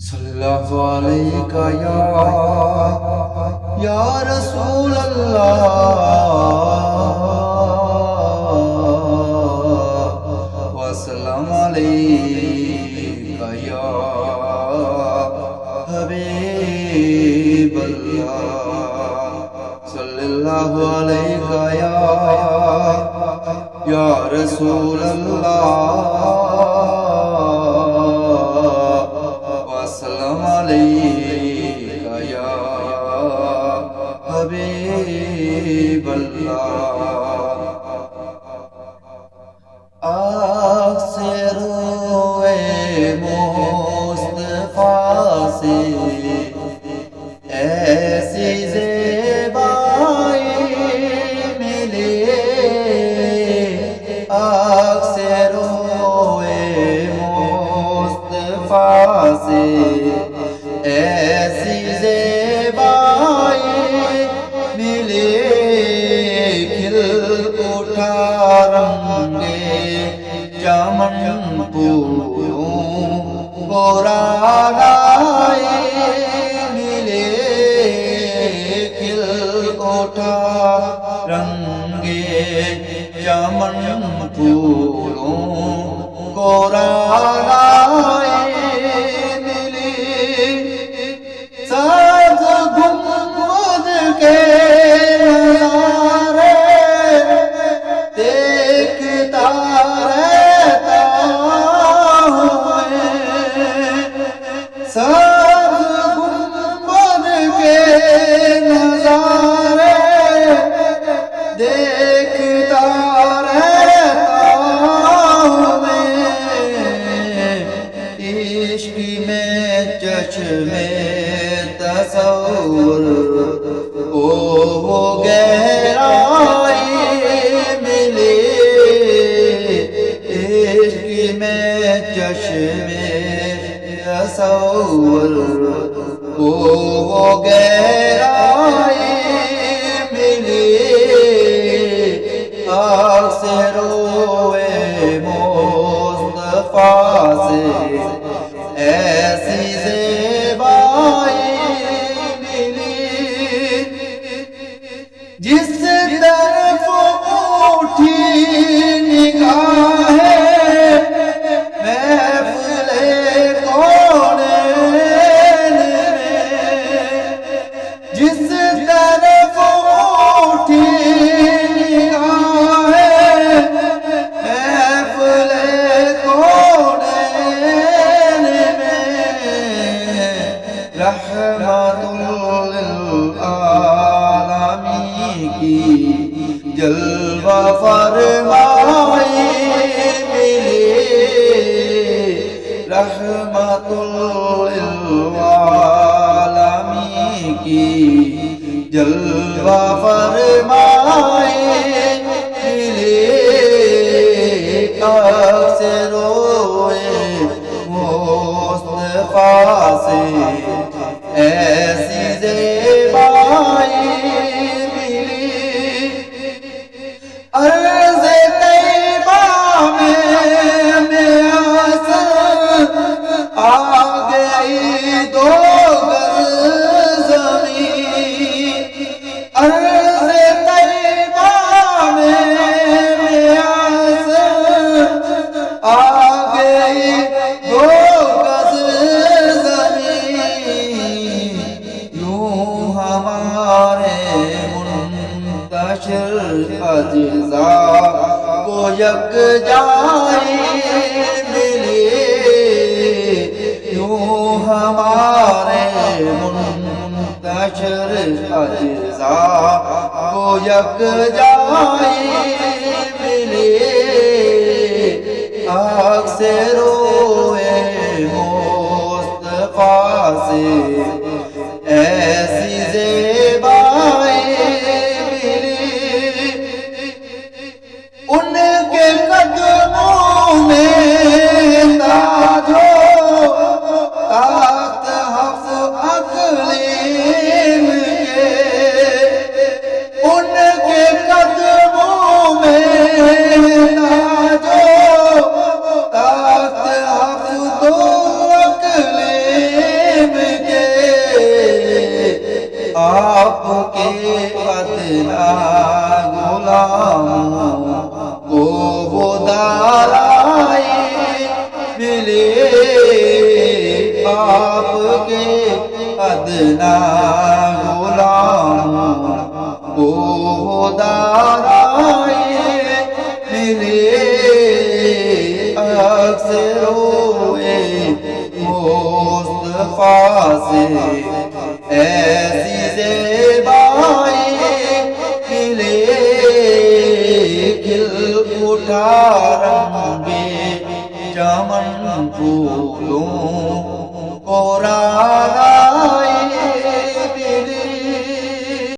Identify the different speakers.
Speaker 1: सल्लल्लाहु अलैका या रसूल अल्लाह वसल्लम अलैका या हबीब अल्लाह सल्लल्लाहु अलैका या रसूल अल्लाह अलैका या हबीब अल्लाह। आँख से रोए मुस्तफा से ऐसी ज़ेबाई मिले, आँख से रोए मुस्तफा से ऐसी ज़ेबाई मिले, खिल उठा रंगे चमन फूलों गोराए मिले, खिल उठा रंगे चमन फूलों गोराए में तसव्वुर वो गहराई मिले, इश्क में चश्मे तसव्वुर वो गहराई मिले, आँख से रोए मुस्तफा से ऐसी जिस तरफ उठी निगाहें महफ़िले कौनैन में, जिस तरफ उठी निगाहें महफ़िले कौनैन में, रहमतुल लिल आलमीन की जलवा फरमाई मिले, रहमतुल लिल आलमीन की जलवा फरमाई मिले, आँख से रोए मुस्तफा से ऐसी ज़ेबाई अर्ज़ तैबा में आ गई दो गज ज़मीन, अर्ज़ तैबा में आ गई दो गज ज़मीन, यूं हमारे मुंतशिर अज़िज़ा को यकजाई मिले, यूं हमारे मुंतशिर अज़िज़ा को यकजाई मिले, आँख से रोए मुस्तफा से ऐसी ज़ेबाई उनके कदमों में ताजो ताख्त हफ्ज़ अक़लीम के, उनके कदमों में ताजो ताख्त हफ्ज़ तो अक़लीम غلاموں کو وہ دارائے ملے آپ کے ادنا غلاموں کو وہ دارائے ملے اکثر روئے مصطفیٰ سے